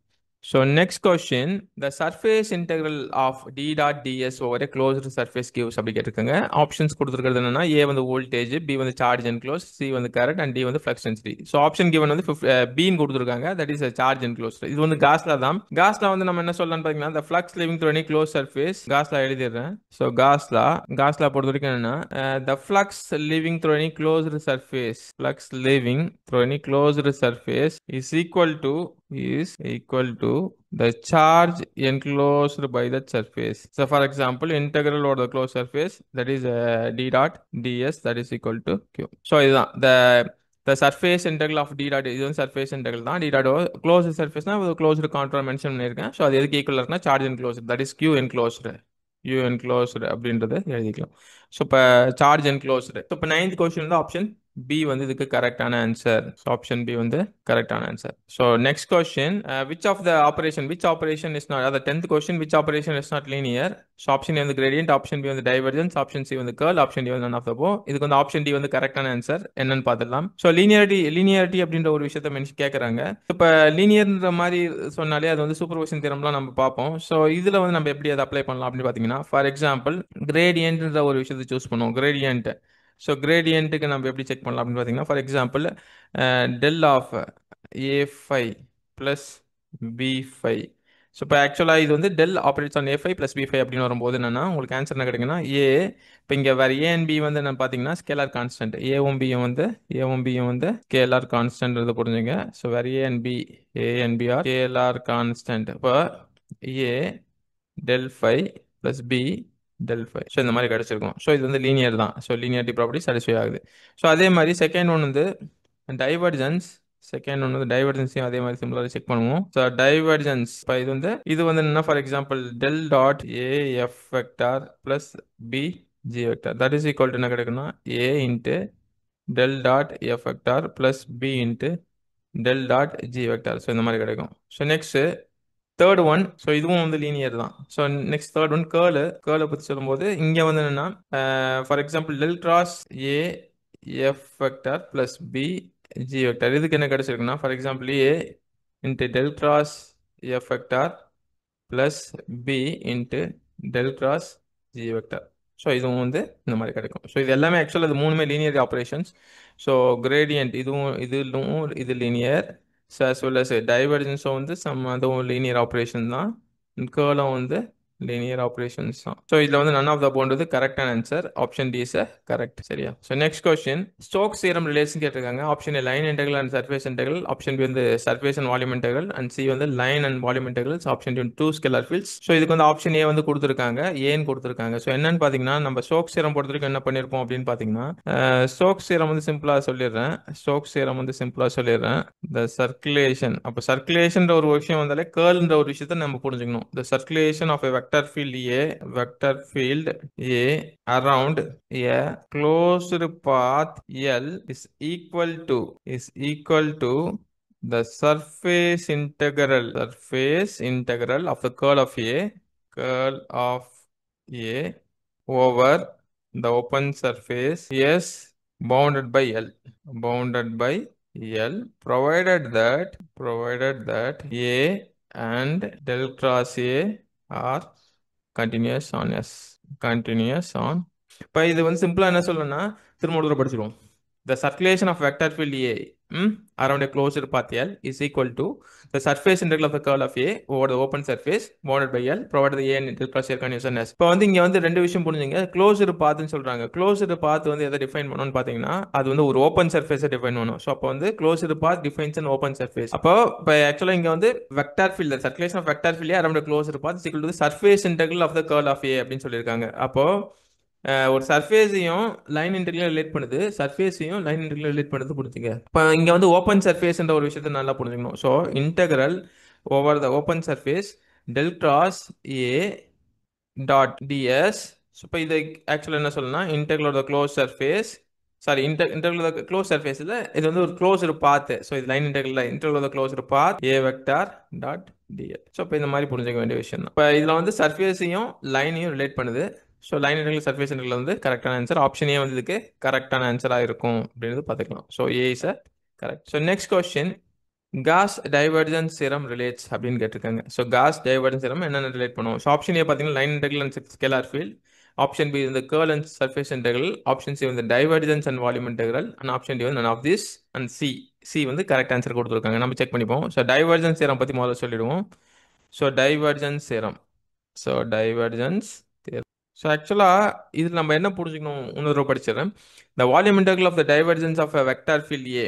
So next question, the surface integral of d dot ds over a closed surface gives அப்படி கேட்டிருக்காங்க. ஆப்ஷன்ஸ் கொடுத்துருக்கிறது என்னன்னா ஏ வந்து வோல்டேஜ், பி வந்து சார்ஜ் என்க்ளோஸ், சி வந்து கரண்ட் அண்ட் டி வந்து flux density. So option given வந்து பின்னு கொடுத்துருக்காங்க. That is charge enclose. இது வந்து காஸ்ல தான். காஸ்ல வந்து நம்ம என்ன சொல்லலாம்னு பார்த்தீங்கன்னா the flux living through any closed surface. காஸ்ல எழுதிடுறேன். ஸோ காஸ்ல பொறுத்த வரைக்கும் என்னன்னா the flux living through any closed surface is equal to the charge enclosed by that surface. So for example, integral over the closed surface, that is d dot ds, that is equal to q. So இதுதான் the surface integral of d dot, இது வந்து surface integral தான். d dot closed surface னா closed contour மென்ஷன் பண்ணியிருக்கேன். ஸோ அது எதுக்கு ஈக்குவல் இருக்குன்னா charge enclosed, that is q enclosed. அப்படின்றத எழுதிக்கலாம். ஸோ இப்போ சார்ஜ் என்க்ளோஸ்டு. ஸோ இப்போ 9th கொஸ்டின் வந்து ஆப்ஷன் பி வந்து இதுக்கு கரெக்டான ஆன்சர். ஸோ ஆப்ஷன் பி வந்து கரெக்டான answer. So next question, which operation is not, அதாவது 10th question, which operation is not linear. So option A வந்து கிரேடியன்ட், ஆப்ஷன் பி வந்து டைவர்ஜென்ஸ், ஆப்ஷன் சி வந்து கர்ல், ஆப்ஷன் டி வந்து நன் ஆஃப் த போ. இதுக்கு வந்து ஆப்ஷன் டி வந்து கரெக்டான ஆன்சர். என்னன்னு பார்த்துடலாம். ஸோ லீனியாரிட்டி அப்படின்ற ஒரு விஷயத்த மென்ஷன் கேட்குறாங்க. இப்போ லீனியர்ன்ற மாதிரி சொன்னாலே அது வந்து சூப்பர்போசிஷன் தியரம்லாம் நம்ம பார்ப்போம். ஸோ இதில் வந்து நம்ம எப்படி அதை அப்ளை பண்ணலாம் அப்படின்னு பார்த்தீங்கன்னா, ஃபார் எக்ஸாம்பிள் கிரேடியன்ட்ன்ற ஒரு விஷயத்தை சூஸ் பண்ணுவோம். கிரேடியன்ட். ஸோ கிரேடியன்ட்டுக்கு நம்ம எப்படி செக் பண்ணலாம் அப்படின்னு பார்த்தீங்கன்னா, for example del of A phi plus B phi. So இப்போ ஆக்சுவலாக இது வந்து del operates on A phi plus B phi அப்படின்னு வரும்போது என்னன்னா உங்களுக்கு ஆன்சர் என்ன கிடைக்குன்னா ஏ. இப்போ இங்கே வேறு ஏ அண்ட் பி வந்து என்ன பார்த்தீங்கன்னா ஸ்கேலார் கான்ஸ்டன்ட். ஏவும் பியும் வந்து ஸ்கேலார் கான்ஸ்டன்ட் புரிஞ்சுங்க. ஸோ வேறு A and B are scalar constant. இப்போ A del five plus B del five. So இந்த மாதிரி கிடச்சிருக்கும். ஸோ இது வந்து லீனியர் தான். ஸோ லீனியரிட்டி ப்ராப்பர்ட்டி சாட்டிஸ்ஃபை ஆகுது. ஸோ அதே மாதிரி செகண்ட் ஒன் வந்து டைவர்ஜன்ஸையும் அதே மாதிரி சிம்பிளாக செக் பண்ணுவோம். ஸோ டைவர்ஜன்ஸ் இப்போ இது வந்து என்ன, for example del dot A F vector plus B G vector that is equal to என்ன கிடைக்குன்னா A into del dot F vector plus B into del dot G vector. So இந்த மாதிரி கிடைக்கும். So next third one. So இதுவும் வந்து லீனியர் தான். ஸோ நெக்ஸ்ட் தேர்ட் ஒன் கேர்ளை பற்றி சொல்லும்போது இங்கே வந்து என்னன்னா for example del cross A F vector plus B G vector. இதுக்கு என்ன கிடைச்சிருக்குன்னா for example A into del cross F vector plus B into del cross G vector. So இதுவும் வந்து இந்த மாதிரி கிடைக்கும். ஸோ இது எல்லாமே ஆக்சுவலாக இது மூணுமே லீனியர் ஆப்ரேஷன்ஸ். ஸோ கிரேடியன்ட் இது linear. So as well as டைவர்ஜன்ஸும் வந்து அதுவும் லீனியர் ஆப்ரேஷன் தான். கேர்லும் வந்து linear operations தான். ஸோ இதில் வந்து none of the above வந்து கரெக்டான answer. Option D is correct. சரியா? So next question, Stokes theorem relation கேட்டிருக்காங்க. Option A line integral and surface integral, option B வந்து surface and volume integral, and C வந்து line and volume integrals, option D two scalar fields. So இதுக்கு வந்து ஆப்ஷன் ஏ வந்து கொடுத்துருக்காங்க, ஏன்னு கொடுத்துருக்காங்க. ஸோ என்னன்னு பார்த்தீங்கன்னா, நம்ம ஸ்டோக்ஸ் தியரம் பொறுத்த வரைக்கும் என்ன பண்ணியிருப்போம் அப்படின்னு பார்த்தீங்கன்னா, ஸ்டோக்ஸ் தியரம் வந்து சிம்பிளாக சொல்லிடுறேன். ஸ்டோக்ஸ் தியரம் வந்து சிம்பிளாக சொல்லிடுறேன். இந்த சர்க்குலேஷன், அப்போ சர்க்குலேஷன் ஒரு விஷயம் வந்தாலே கேர்ள்ன்ற ஒரு விஷயத்தை நம்ம புரிஞ்சுக்கணும். The circulation of a vector field A around a closed path L is equal to the surface integral of the curl of A over the open surface S bounded by L, provided that A and del cross A are continuous on. இப்போ இது வந்து சிம்பிளா என்ன சொல்லணும்னா, திரும்ப ஒரு தடவை படிச்சிருவோம். The circulation of vector field A around a closed path L is equal to the surface integral of the curl of A over the open surface bounded by L, provided the A and del cross A continuous on S. இப்போ வந்து இங்க வந்து ரெண்டு விஷயம் புரிஞ்சுங்க. க்ளோஸ்டு பாத்னு சொல்றாங்க. க்ளோஸ்டு பாத் வந்து எதை டிஃபைன் பண்ணணும்னு பாத்தீங்கன்னா, அது வந்து ஒரு ஓப்பன் சர்ஃபேஸை டிஃபைன் பண்ணணும். ஸோ அப்போ வந்து closed path defines an open surface. அப்போ இப்போ ஆக்சுவலா இங்க வந்து vector field, circulation of vector field around closed path is equal to surface integral of the curl of A அப்படின்னு சொல்லியிருக்காங்க. அப்போ ஒரு சர்ஃபேஸையும் லைன் இன்டெகிரல் ரிலேட் பண்ணுது, சர்ஃபேஸையும் லைன் இன்டெகிரல் ரிலேட் பண்ணுது புரிஞ்சுங்க. இப்போ இங்க வந்து ஓப்பன் சர்ஃபேஸ்ன்ற ஒரு விஷயத்தை நல்லா புரிஞ்சுக்கணும். So integral over the open surface del cross A dot DS. இப்போ இது ஆக்சுவலாக என்ன சொல்லணும்னா, integral of the close surface, sorry integral of the close surface, இது வந்து ஒரு க்ளோஸ்டு பாத். ஸோ இது line integral of the closed path A vector dot DS. So இப்போ இந்த மாதிரி புரிஞ்சுக்க வேண்டிய விஷயம் தான். இப்போ இதில் வந்து சர்ஃபேஸையும் லைனையும் ரிலேட் பண்ணுது. So line integral surface integral வந்து கரெக்டான ஆன்சர். ஆப்ஷன் ஏ வந்து இதுக்கு கரெக்டான ஆன்சராக இருக்கும் அப்படின்னு பார்த்துக்கலாம். So A is correct. So next question, Gauss divergence theorem relates அப்படின்னு கேட்டிருக்காங்க. ஸோ காஸ் டைவர்ஜன்ஸ் தியரம் என்னென்ன ரிலேட் பண்ணுவோம்? ஸோ ஆப்ஷன் ஏ பார்த்தீங்கன்னா line integral and scalar field, option B இந்த curl and surface integral, option C வந்து divergence and volume integral, and option D வந்து none of this, and C வந்து கரெக்ட் ஆன்சர் கொடுத்துருக்காங்க. நம்ம செக் பண்ணிப்போம். ஸோ டைவர்ஜன்ஸ் தியரம் பற்றி முதல்ல சொல்லிடுவோம். ஸோ டைவர்ஜன்ஸ் தியரம், ஸோ ஆக்சுவலாக இதில் நம்ம என்ன புரிஞ்சுக்கணும், இன்னொரு படிச்சிடறேன். The volume integral of the divergence of a vector field A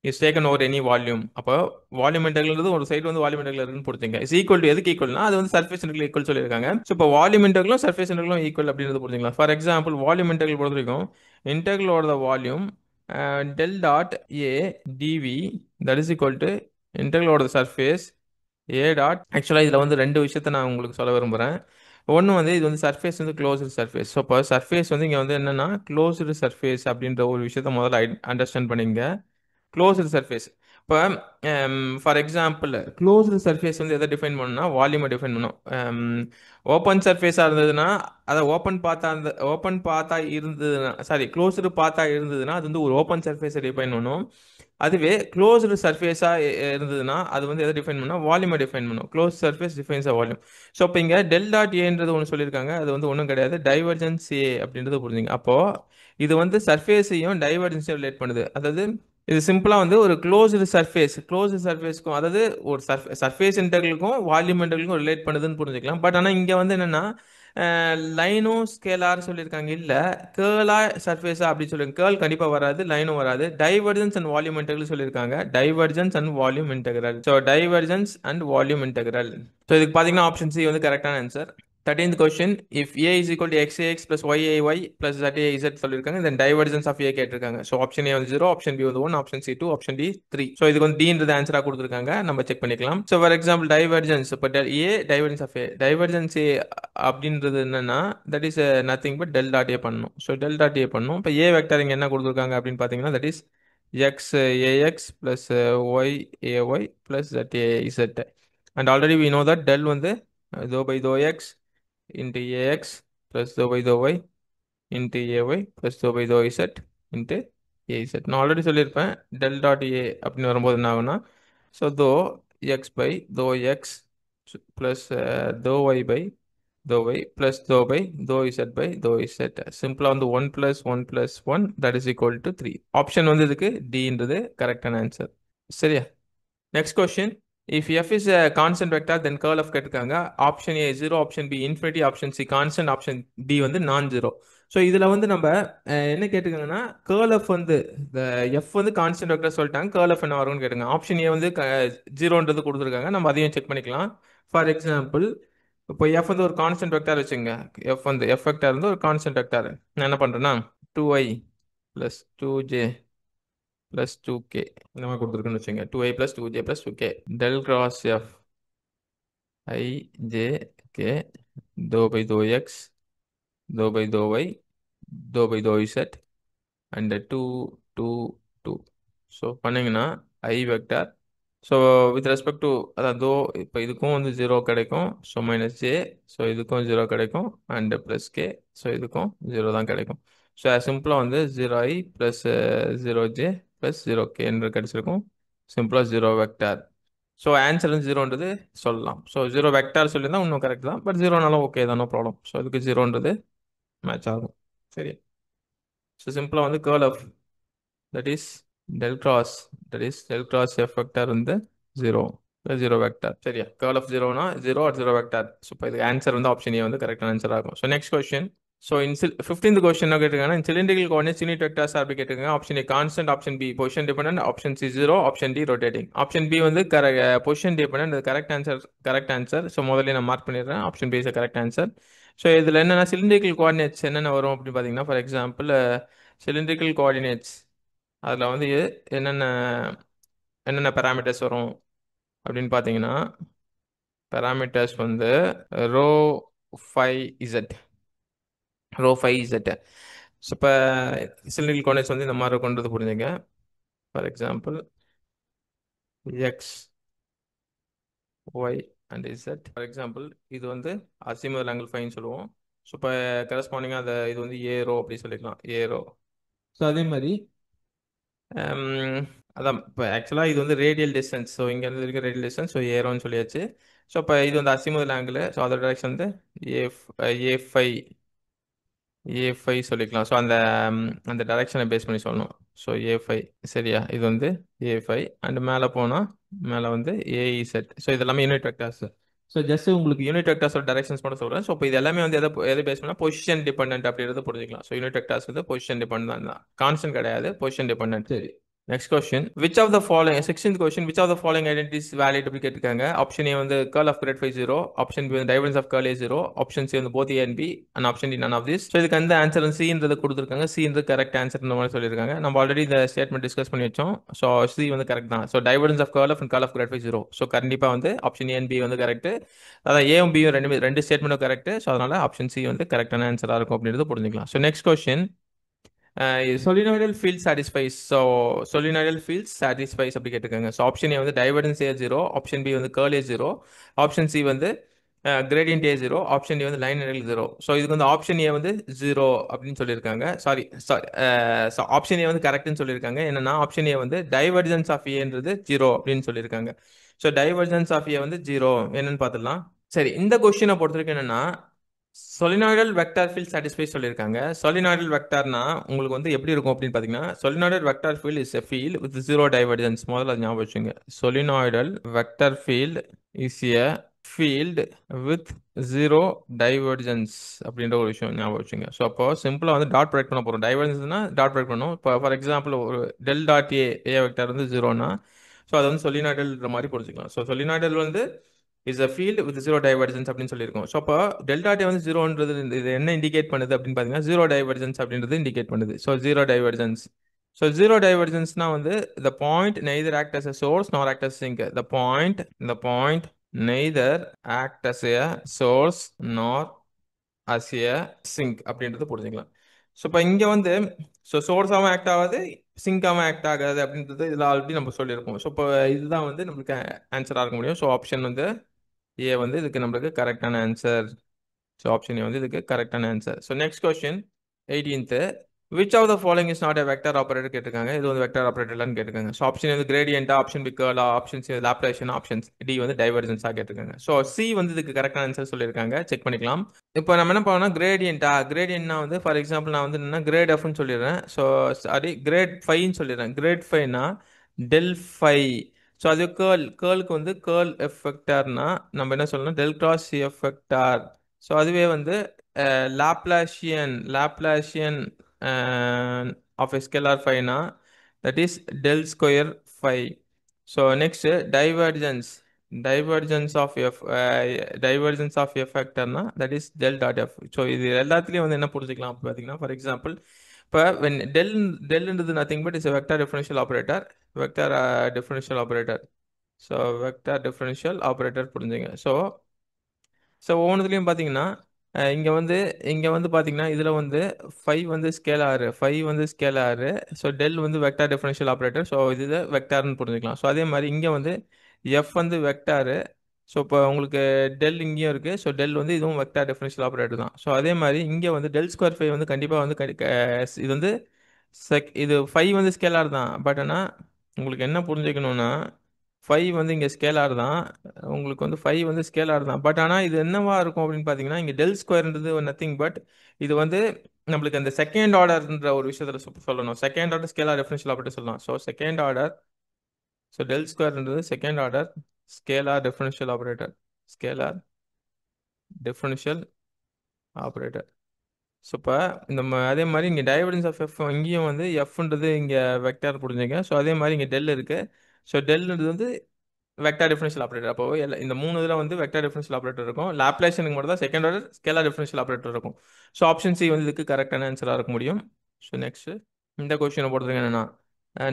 is taken over any volume. அப்போ வால்யூம் இன்டெகிரல் ஒரு சைடு வந்து வால்யூம் இன்டெகிரல் புரிஞ்சுங்க. இஸ் ஈக்குவல் டு எதுக்கு ஈக்குவல்னா, அது வந்து சர்ஃபேஸ் இன்டெகிரல் ஈக்குவல் சொல்லியிருக்காங்க. ஸோ இப்போ வால்யூம் இன்டெகிரலும் சர்ஃபேஸ் இன்டெகிரலும் ஈக்குவல் அப்படின்றது புரிஞ்சுக்கலாம். ஃபார் எக்ஸாம்பிள் வால்யூம் இன்டெகிரல் பொறுத்த வரைக்கும் integral over the volume del dot A DV that is equal to integral over the surface A dot. ஆக்சுவலாக இதில் வந்து ரெண்டு விஷயத்தை நான் உங்களுக்கு சொல்ல விரும்புகிறேன். ஒன்று வந்து இது வந்து சர்ஃபேஸ் வந்து க்ளோஸ்டு சர்ஃபேஸ். ஸோ இப்போ சர்ஃபேஸ் வந்து இங்கே வந்து என்னென்னா க்ளோஸ்டு சர்ஃபேஸ் அப்படின்ற ஒரு விஷயத்த முதல்ல அண்டர்ஸ்டாண்ட் பண்ணிங்க. க்ளோஸ்டு சர்ஃபேஸ், இப்போ ஃபார் எக்ஸாம்பிள் க்ளோஸ்டு சர்ஃபேஸ் வந்து எதை டிஃபைன் பண்ணணும்னா வால்யூமை டிஃபைன் பண்ணணும். ஓப்பன் சர்ஃபேஸாக இருந்ததுன்னா, அதை ஓப்பன் பார்த்தா இருந்ததுன்னா, சாரி க்ளோஸ்டு பார்த்தா இருந்ததுன்னா அது வந்து ஒரு ஓப்பன் சர்ஃபேஸை டிஃபைன் பண்ணணும். அதுவே க்ளோஸ்டு சர்ஃபேஸாக இருந்ததுன்னா அது வந்து எதை டிஃபைன் பண்ணால் வால்யூமை டிஃபைன் பண்ணும். Close surface defines volume. So இப்போ இங்கே டெல் டாட் ஏன்றது ஒன்று சொல்லியிருக்காங்க, அது வந்து ஒன்றும் கிடையாது, டைவர்ஜன்ஸ் ஏ அப்படின்றது புரிஞ்சுங்க. அப்போது இது வந்து சர்ஃபேஸையும் டைவர்ஜன்ஸையும் ரிலேட் பண்ணுது. அதாவது இது சிம்பிளாக வந்து ஒரு க்ளோஸ்டு சர்ஃபேஸ்க்கும், அதாவது ஒரு சர்ஃபேஸ் இன்டெகிரலுக்கும் வால்யூம் இன்டெகிரலுக்கும் ரிலேட் பண்ணுதுன்னு புரிஞ்சுக்கலாம். பட் ஆனால் இங்கே வந்து என்னென்னா லைனும் ஸ்கேலார் சொல்லியிருக்காங்க, இல்லை கேர்லா சர்ஃபேஸா அப்படின்னு சொல்லியிருக்காங்க. கேர்ள் கண்டிப்பாக வராது, லைனும் வராது. டைவர்ஜன்ஸ் அண்ட் வால்யூம் இன்டெகிரல் சொல்லியிருக்காங்க, divergence and volume integral. So divergence and volume integral. So இதுக்கு பார்த்தீங்கன்னா ஆப்ஷன் சி வந்து கரெக்டான answer. 13th question, if A is equal to xax plus yay plus zaz சொல்லியிருக்காங்க, then divergence of A கேட்டிருக்காங்க. ஸோ ஆப்ஷன் ஏ வந்து 0, ஆப்ஷன் பி வந்து 1, option C 2, option D 3. So இதுக்கு வந்து டின்றது ஆன்சராக கொடுத்துருக்காங்க, நம்ம செக் பண்ணிக்கலாம். ஸோ ஃபார் எக்ஸாம்பிள் டைவர்ஜன்ஸ், இப்போ A divergence of A, divergence A அப்படின்றது என்னன்னா that is nothing but del dot A பண்ணணும். ஸோ டெல் டாட் ஏ பண்ணணும். இப்போ ஏ வெக்டர் இங்கே என்ன கொடுத்துருக்காங்க அப்படின்னு பார்த்தீங்கன்னா that is X AX plus Y AY plus zat AZ. And already we know that del வந்து dou by dou x into ax plus dou by dou y into ay plus dou by dou z into az. நான் ஆல்ரெடி சொல்லியிருப்பேன் டெல் டாட் ஏ அப்படின்னு வரும்போது என்ன ஆகும்னா, so dou X by dou X plus dou Y by dou Y plus dou by dou Z by dou Z. சிம்பிளாக வந்து 1 + 1 + 1 that is equal to 3. Option வந்து இதுக்கு டின்றது கரெக்டான ஆன்சர். சரியா? Next question, if F is a constant vector then curl of கேட்டிருக்காங்க. Option A zero, option B infinity, option C constant, option D வந்து நான் ஜீரோ. ஸோ இதில் வந்து நம்ம என்ன கேட்டுக்கோங்கன்னா கேர்ள் எஃப் வந்து இந்த எஃப் வந்து கான்ஸ்டன்ட் வெக்டர் சொல்லிட்டாங்க, கேர்ள் எஃப் என்ன வரும்னு கேட்டுங்க. ஆப்ஷன் ஏ வந்து ஜீரோன்றது கொடுத்துருக்காங்க, நம்ம அதையும் செக் பண்ணிக்கலாம். ஃபார் எக்ஸாம்பிள் இப்போ எஃப் வந்து ஒரு கான்ஸ்டன்ட் வெக்டர் வச்சுங்க. எஃப் வந்து எஃப் வெக்டர் வந்து ஒரு கான்ஸ்டன்ட் வெக்டர். நான் என்ன பண்ணுறேன்னா 2i plus 2j plus 2k இந்த மாதிரி கொடுத்துருக்குன்னு வச்சுங்க. 2i plus 2j plus 2k del cross F I J K दो by दो x दो by दो y दो by दो z and டூ டூ டூ. ஸோ பண்ணிங்கன்னா I vector. So with respect to அதான் தோ இப்போ இதுக்கும் வந்து ஜீரோ கிடைக்கும். So minus J. ஸோ இதுக்கும் ஜீரோ கிடைக்கும் அண்ட் ப்ளஸ் கே. ஸோ இதுக்கும் ஜீரோ தான் கிடைக்கும். ஸோ சிம்பிளாக வந்து zero I plus zero J plus zero கேன்ற கிடைச்சிருக்கும். சிம்பிளாக ஜீரோ வெக்டார். ஸோ ஆன்சர் வந்து ஜீரோன்றது சொல்லலாம். ஸோ ஜீரோ வெக்டார் சொல்லியிருந்தா இன்னும் கரெக்ட் தான், பட் ஜீரோனாலும் ஓகே தான், நோ ப்ராப்ளம். ஸோ இதுக்கு ஜீரோன்றது மேட்ச் ஆகும். சரி. ஸோ சிம்பிளாக வந்து curl of that is del cross del cross F vector வந்து ஜீரோ ஜீரோ வெக்டார். சரியா, கேர்ள் ஆஃப் ஜீரோனா zero or zero vector. So இப்போ இதுக்கு ஆன்சர் வந்து ஆப்ஷன் ஏ வந்து கரெக்டான ஆன்சர் ஆகும். So next question. So in 15th question கேட்டிருக்காங்கன்னா சிலிண்ட்ரிக்கல் கோஆர்டினேட்ஸ் யூனிட் வெக்டார்ஸ் அப்படி கேட்டிருக்காங்க. Option A constant, option B position dependent, option C zero, option D rotating. Option B வந்து பொசிஷன் டிபெண்டன்ட், அது correct answer. Correct answer. So முதல்ல நான் மார்க் பண்ணிடுறேன். Option B is correct answer. So இதில் என்னென்னா சிலிண்ட்ரிக்கல் கோஆர்டினேட்ஸ் என்னென்ன வரும் அப்படின்னு பார்த்தீங்கன்னா, ஃபார் எக்ஸாம்பிள் சிலிண்ட்ரிக்கல் கோஆர்டினேட்ஸ் அதில் வந்து என்னென்ன என்னென்ன பேராமீட்டர்ஸ் வரும் அப்படின்னு பார்த்தீங்கன்னா, பேராமீட்டர்ஸ் வந்து ரோ ஃபைவ் இசட் ஸோ இப்போ சிலிண்ட்ரிக்கல் கோஆர்டினேட்ஸ் வந்து இந்த மாதிரி கொண்டது புரிஞ்சுங்க. For example X Y and Z. For example இது வந்து அசிமுதல் ஆங்கிள் ஃபைன்னு சொல்லுவோம். ஸோ இப்போ கரஸ்பாண்டிங்காக அதை இது வந்து ஏ ரோ அப்படி சொல்லிக்கலாம், ஏ ரோ. ஸோ அதே மாதிரி அதான் இப்போ ஆக்சுவலாக இது வந்து ரேடியல் டிஸ்டன்ஸ். ஸோ இங்கேருந்து இருக்க ரேடியல் டிஸ்டன்ஸ். ஸோ ஏரோன்னு சொல்லியாச்சு. ஸோ இப்போ இது வந்து அசிமுதல் ஆங்கிள். ஸோ அதோட டைரக்ஷன் வந்து ஏ ஏ ஃபைவ் சொல்லிக்கலாம். ஸோ அந்த அந்த டைரக்ஷனை பேஸ் பண்ணி சொல்லணும். ஸோ ஏ5. சரியா, இது வந்து ஏ5 அண்ட் மேலே போனால் மேலே வந்து ஏஇசெட். ஸோ இது எல்லாமே யூனிட் வெக்டார்ஸ். ஸோ ஜஸ்ட் உங்களுக்கு யூனிட் வெக்டார்ஸோட டைரக்ஷன்ஸ் மட்டும் சொல்கிறேன். ஸோ இப்போ இது எல்லாமே வந்து எதை பேஸ் பண்ணால் பொசிஷன் டிபெண்டன்ட் அப்படின்றத புரிஞ்சுக்கலாம். ஸோ யூனிட் வெக்டார்ஸ் வந்து பொசிஷன் டிபெண்டன்ட் தான், கான்ஸ்டன்ட் கிடையாது, பொசிஷன் டிபெண்டன்ட். சரி. Next question. Which of the following 16th question, which of the following identities valid அப்படி கேட்டிருக்காங்க. ஆப்ஷன் ஏ வந்து curl of grad phi zero, option B வந்து divergence of curl A zero, option C வந்து both A and B and option D none of this. So இதுக்கு அந்த ஆன்சர் வந்து சின்றது கொடுத்துருக்காங்க. சின்றது கரெக்ட் ஆன்சர் இந்த மாதிரி சொல்லியிருக்காங்க. நம்ம ஆல்ரெடி இந்த ஸ்டேட்மெண்ட் டிஸ்கஸ் பண்ணி வச்சோம். ஸோ சி வந்து கரெக்ட் தான். So divergence of curl of and curl of grad phi zero. So கண்டிப்பாக வந்து ஆப்ஷன் ஏ அண்ட் பி வந்து கரெக்ட். அதான் ஏவும் பியும் ரெண்டு ஸ்டேட்மெண்ட்டும் கரெக்ட். ஸோ அதனால ஆப்ஷன் சி வந்து கரெக்டான ஆன்சராக இருக்கும் அப்படின்றது புரிஞ்சுக்கலாம். So next question. solenoidal field satisfies. So solenoidal field satisfies அப்படி கேட்டிருக்காங்க. ஸோ ஆப்ஷன் ஏ வந்து divergence A zero, option B வந்து curl A zero, option C வந்து gradient A zero, option D வந்து லைன் இன்டெகிரல் ஜீரோ. ஸோ இதுக்கு வந்து ஆப்ஷன் ஏ வந்து ஜீரோ அப்படின்னு சொல்லியிருக்காங்க. சாரி, ஆப்ஷன் ஏ வந்து கரெக்ட்னு சொல்லியிருக்காங்க. என்னன்னா ஆப்ஷன் ஏ வந்து டைவர்ஜன்ஸ் ஆஃப் ஏன்றது ஜீரோ அப்படின்னு சொல்லியிருக்காங்க. ஸோ டைவர்ஜன்ஸ் ஆஃப் ஏ வந்து ஜீரோ என்னன்னு பார்த்துடலாம். சரி, இந்த கொஸ்டினை பொறுத்த வரைக்கும் என்னன்னா சொலினாய்டல் வெக்டார் ஃபீல்ட் சாட்டிஸ்ஃபை சொல்லியிருக்காங்க. சொலினாய்டல் வெக்டார்னா உங்களுக்கு வந்து எப்படி இருக்கும் அப்படின்னு பார்த்தீங்கன்னா, solenoidal vector field is a field with zero divergence. முதல்ல அது ஞாபகம் வச்சுங்க. Solenoidal vector field is a field with zero divergence அப்படின்ற ஒரு விஷயம் ஞாபகம் வச்சுங்க. ஸோ அப்போ சிம்பிளாக வந்து டாட் ப்ரொடக்ட் பண்ண போகிறோம். டைவர்ஜன்ஸ்னா டாட் ப்ரொடக்ட் பண்ணணும். இப்போ ஃபார் எக்ஸாம்பிள் ஒரு டெல் டாட் ஏ வெக்டார் வந்து ஜீரோனா, ஸோ அது வந்து சொலினாய்டல்ன்ற மாதிரி புரிஞ்சுக்கலாம். ஸோ சொலினாய்டல் வந்து is a field with zero divergence அப்படின்னு சொல்லியிருக்கோம். ஸோ அப்போ டெல்டா டே வந்து ஜீரோன்றது இது என்ன இண்டிகேட் பண்ணுது அப்படின்னு பார்த்தீங்கன்னா, ஜீரோ டைவர்ஜன்ஸ் அப்படின்றது இண்டிகேட் பண்ணுது. So zero divergence. So zero டைவர்ஜன்ஸ்னா வந்து the point neither act as a source nor act as a sink. The point neither act as a source nor as a sink அப்படின்றது புரிஞ்சுக்கலாம். ஸோ இப்போ இங்கே வந்து ஸோ சோர்ஸாகவும் ஆக்ட் ஆகாது, சிங்காகவும் ஆக்ட் ஆகாது அப்படின்றது இதில் ஆல்ரெடி நம்ம சொல்லியிருக்கோம். ஸோ இப்போ இதுதான் வந்து நம்மளுக்கு ஆன்சராக இருக்க முடியும். ஸோ ஆப்ஷன் வந்து ஏ வந்து இதுக்கு நம்மளுக்கு கரெக்டான ஆன்சர். ஸோ ஆப்ஷன் ஏ வந்து இதுக்கு கரெக்டான answer. So next question 18th. Which of the following is not a vector operator கேட்டிருக்காங்க. இது வந்து வெக்டர் ஆப்பரேட்டர்லான்னு கேட்டிருக்காங்க. ஸோ ஆப்ஷன் வந்து கிரேடியன்ட்டா, ஆப்ஷன் பி கர்லா, option C laplacian, option D வந்து டைவர்ஜன்ஸாக கேட்டிருக்காங்க. ஸோ சி வந்து இதுக்கு கரெக்டான ஆன்சர் சொல்லியிருக்காங்க. செக் பண்ணிக்கலாம். இப்போ நம்ம என்ன பண்ணோம்னா கிரேடியன்ட்னா வந்து ஃபார் எக்ஸாம்பிள் நான் வந்து என்ன கிரேட் எஃப்னு சொல்லிடுறேன். ஸோ சாரி கிரேட் ஃபைன்னு சொல்லிடுறேன். கிரேட் ஃபைவ்னா டெல் ஃபை. ஸோ அது கேர்ளுக்கு வந்து கேர்ள் எஃப் வெக்டார்னா நம்ம என்ன சொல்லணும், del cross F vector. So அதுவே வந்து லாப்லாசியன் ஆஃப் a scalar phi-னா that is del square phi. So next divergence of F வெக்டர்னா that is del dot F. So இது எல்லாத்துலேயும் வந்து என்ன புரிஞ்சுக்கலாம் பார்த்தீங்கன்னா, ஃபார் எக்ஸாம்பிள் இப்போ வென் டெல்ன்றது nothing but is vector differential operator. Vector differential operator. So vector differential operator புரிஞ்சுங்க. ஸோ ஒவ்வொன்றுத்துலையும் பார்த்தீங்கன்னா இங்கே வந்து பார்த்தீங்கன்னா இதில் வந்து ஃபைவ் வந்து ஸ்கேலாரு. ஸோ டெல் வந்து வெக்டார் டிஃபரன்ஷியல் ஆப்ரேட்டர். ஸோ இது வெக்டார்னு புரிஞ்சுக்கலாம். ஸோ அதே மாதிரி இங்கே வந்து எஃப் வந்து வெக்டாரு. ஸோ இப்போ உங்களுக்கு டெல் இங்கேயும் இருக்குது. ஸோ டெல் வந்து இதுவும் வெக்டார் டிஃபரன்ஷியல் ஆப்ரேட்டர் தான். ஸோ அதே மாதிரி இங்கே வந்து டெல் ஸ்கொயர் ஃபைவ் வந்து கண்டிப்பாக வந்து இது வந்து இது ஃபைவ் வந்து ஸ்கேலார் தான். பட் ஆனால் உங்களுக்கு என்ன புரிஞ்சுக்கணும்னா, ஃபைவ் வந்து இங்கே ஸ்கேலார் தான். உங்களுக்கு வந்து ஃபைவ் வந்து ஸ்கேலார் தான். பட் ஆனால் இது என்னவா இருக்கும் அப்படின்னு பார்த்தீங்கன்னா, இங்கே டெல் ஸ்கொயர்ன்றது நத்திங் பட் இது வந்து நம்மளுக்கு அந்த செகண்ட் ஆர்டர்ன்ற ஒரு விஷயத்தில் சொல்லணும். Second order scalar differential operator சொல்லலாம். So second order, so del ஸ்கொயர்ன்றது second order scalar differential operator. Scalar differential operator. So இப்போ அதே மாதிரி இங்கே டைவர்ஜன்ஸ் ஆஃப் எஃப் இங்கேயும் வந்து எஃப்ன்றது இங்கே வெக்டார் புரிஞ்சுங்க. ஸோ அதே மாதிரி இங்கே டெல் இருக்கு. ஸோ டெல்ன்றது வந்து வெக்டார் டிஃபரன்ஷியல் ஆப்ரேட்டர். அப்போ இந்த மூணு இதில் வந்து வெக்டார் டிஃபரன்ஷியல் ஆப்ரேட்டர் இருக்கும். லாப்லேஷனுக்கு மட்டும் தான் second order scalar differential operator இருக்கும். ஸோ ஆப்ஷன் சி வந்து இதுக்கு கரெக்டான ஆன்சராக இருக்க முடியும். ஸோ நெக்ஸ்ட் இந்த கொஸ்டினை பொறுத்தவரைக்கும் என்னன்னா,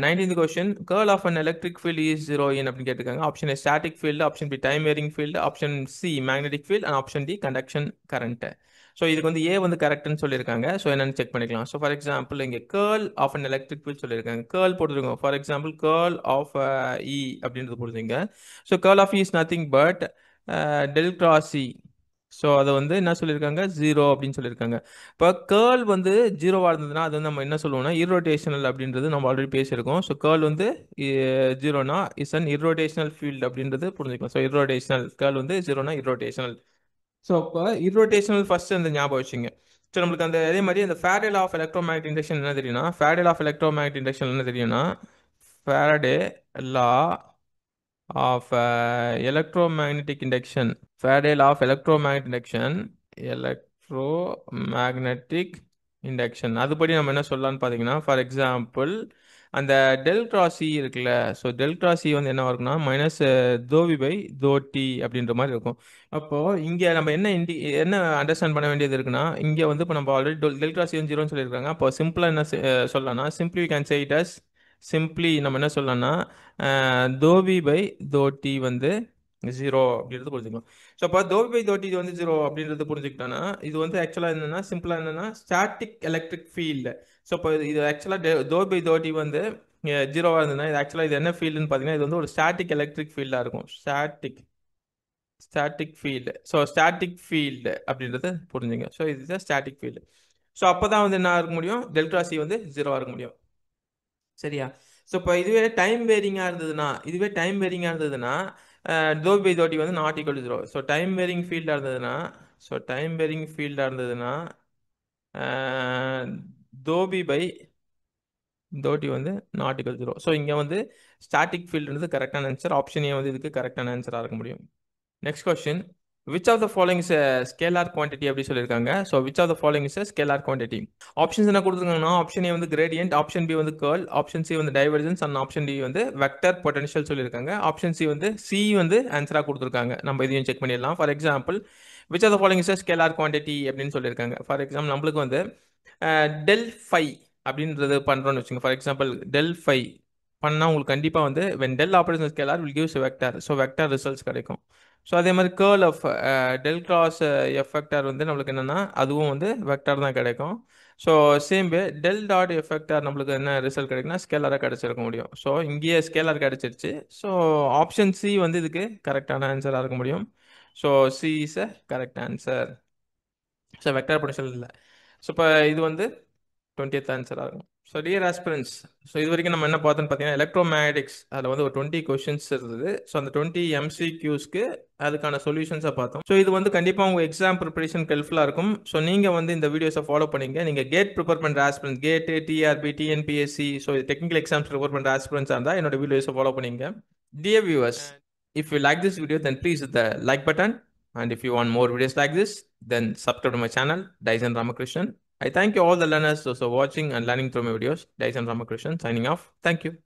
19th question, curl of an electric field is 0 in அப்படின்னு கேட்டிருக்காங்க. Option A static field, option B time varying field, option C magnetic field and option D conduction current. So இதுக்கு வந்து ஏ வந்து கரெக்ட்னு சொல்லியிருக்காங்க. ஸோ என்னன்னு செக் பண்ணிக்கலாம். ஸோ ஃபார் எக்ஸாம்பிள் இங்கே curl of an electric field சொல்லியிருக்காங்க. கேர்ள் போட்டுருக்கோம். For example curl of E அப்படின்றது போடுறீங்க. So curl of E is nothing but del cross E. So அதை வந்து என்ன சொல்லியிருக்காங்க, 0 அப்படின்னு சொல்லியிருக்காங்க. இப்போ கேர்ள் வந்து ஜீரோவாக இருந்ததுன்னா அது வந்து நம்ம என்ன சொல்லுவோம்னா இர்ரோட்டேஷனல் அப்படின்றது நம்ம ஆல்ரெடி பேசியிருக்கோம். ஸோ கேர்ள் வந்து ஜீரோனா இஸ் அன் இர்ரோட்டேஷனல் ஃபீல்டு அப்படின்றது புரிஞ்சுக்கலாம். ஸோ இர்ரோட்டேஷனல் கேர்ள் வந்து ஜீரோனா இர்ரோட்டேஷனல். ஸோ அப்போ இர்ரோட்டேஷனல் ஃபர்ஸ்ட் அந்த ஞாபகம் வச்சுங்க. ஸோ நம்மளுக்கு அந்த அதே மாதிரி அந்த Faraday law of electromagnetic induction என்ன தெரியும்னா, Faraday law of electromagnetic induction என்ன தெரியும்னா, Faraday law of electromagnetic induction, Faraday law of electromagnetic induction, electromagnetic induction அதுபடி நம்ம என்ன சொல்லலாம்னு பார்த்தீங்கன்னா, ஃபார் எக்ஸாம்பிள் அந்த டெல் கிராஸ் இ இருக்குல்ல. ஸோ டெல் கிராஸ் இ வந்து என்ன இருக்குன்னா மைனஸ் தோவி பை தோ டி அப்படின்ற மாதிரி இருக்கும். அப்போ இங்கே நம்ம என்ன அண்டர்ஸ்டாண்ட் பண்ண வேண்டியது இருக்குன்னா, இங்கே வந்து இப்போ நம்ம ஆல்ரெடி டெல் கிராஸ் இ வந்து ஜீரோன்னு சொல்லியிருக்காங்க. அப்போ சிம்பிளாக என்ன சொல்லலாம்னா, simply can say it as simply நம்ம என்ன சொல்லலாம்னா தோவி பை தோ டி வந்து 0 அப்படின்றது புரிஞ்சுக்கலாம். ஸோ அப்போ தோவி பை தோ டி வந்து 0 அப்படின்றது புரிஞ்சுக்கிட்டோன்னா, இது வந்து ஆக்சுவலாக என்னன்னா சிம்பிளாக என்னன்னா ஸ்டாட்டிக் எலக்ட்ரிக் ஃபீல்டு. ஸோ இப்போ இது ஆக்சுவலாக தோவி பை தோ டி வந்து 0வாக இருந்ததுன்னா இது ஆக்சுவலாக இது என்ன ஃபீல்டுன்னு பார்த்தீங்கன்னா, இது வந்து ஒரு ஸ்டாட்டிக் எலக்ட்ரிக் ஃபீல்டாக இருக்கும். Static field. So static field அப்படின்றது புரிஞ்சுங்க. ஸோ இது ஸ்டாட்டிக் ஃபீல்டு. ஸோ அப்போ தான் வந்து என்ன இருக்க முடியும், டெல் கிராஸ் இ வந்து 0வாக இருக்க முடியும். சரியா? ஸோ இப்போ இதுவே டைம் வேரிங்காக இருந்ததுன்னா தோ பை தோட்டி வந்து not equal to 0. So time varying ஃபீல்டாக இருந்ததுன்னா தோபி பை தோட்டி வந்து நாட் ஈக்குவல் 0. ஸோ இங்கே வந்து ஸ்டாட்டிக் ஃபீல்டுன்றது கரெக்டான ஆன்சர். ஆப்ஷன் ஏ வந்து இதுக்கு கரெக்டான ஆன்சராக இருக்க முடியும். Next question, which of the following is scalar quantity அப்படி சொல்லியிருக்காங்க. So which of the following is scalar quantity. Options என்ன கொடுத்துருக்காங்கன்னா, ஆப்ஷன் ஏ வந்து கிரேடியன்ட், ஆப்ஷன் பி வந்து கேர்ள், ஆப்ஷன் சி வந்து டைவர்ஜன்ஸ் அண்ட் ஆப்ஷன் டி வந்து வெக்டர் பொட்டன்ஷியல் சொல்லியிருக்காங்க. ஆப்ஷன் சி வந்து ஆன்சராக கொடுத்துருக்காங்க. நம்ம இதையும் செக் பண்ணிடலாம். For example which of the following is scalar quantity அப்படின்னு சொல்லியிருக்காங்க. ஃபார் எக்ஸாம்பிள் நம்மளுக்கு வந்து டெல் ஃபை அப்படின்றது பண்ணுறோன்னு வச்சுங்க. ஃபார் எக்ஸாம்பிள் டெல் ஃபை பண்ணால் உங்களுக்கு கண்டிப்பாக வந்து when del operation scalar will gives vector. So vector results கிடைக்கும். ஸோ அதே மாதிரி curl of del cross F vector வந்து நம்மளுக்கு என்னென்னா அதுவும் வந்து வெக்டார் தான் கிடைக்கும். So same way del dot F vector நம்மளுக்கு என்ன ரிசல்ட் கிடைக்குன்னா ஸ்கேலாராக கிடைச்சிருக்க முடியும். ஸோ இங்கேயே ஸ்கேலார் கிடைச்சிருச்சு. ஸோ ஆப்ஷன் சி வந்து இதுக்கு கரெக்டான ஆன்சராக இருக்க முடியும். So C is a correct answer. So vector potential இல்லை. ஸோ இப்போ இது வந்து 20th ஆன்சராக இருக்கும். ஸோ டியர் ஆஸ்பிரன்ஸ், ஸோ இது வரைக்கும் நம்ம என்ன பார்த்தோன்னு பார்த்தீங்கன்னா எலக்ட்ரோமேட்டிக்ஸ் அதில் வந்து ஒரு 20 கொஷின்ஸ் இருந்தது. ஸோ அந்த 20 MCQஸ்க்கு அதுக்கான சொல்யூஷன்ஸை பார்த்தோம். ஸோ இது வந்து கண்டிப்பாக உங்கள் எக்ஸாம் ப்ரிப்பரேஷனுக்கு ஹெல்ப்ஃபுல்லாக இருக்கும். ஸோ நீங்கள் வந்து இந்த வீடியோஸை ஃபாலோ பண்ணிங்க. நீங்கள் கேட் ப்ரிப்பேர் பண்ணுற aspirants, GATE, TRB, TNPSC, so technical exams prepare பண்ணுற ஆஸ்பிரன்ஸாக இருந்தால் என்னோட வீடியோஸை ஃபாலோ பண்ணிங்க. Dear viewers, if you like this video, then please hit the like button. And if you want more videos like this, then subscribe to my channel, Dyson Ramakrishnan. I thank you all the learners those who are watching and learning through my videos. Dyson Ramakrishnan signing off. Thank you.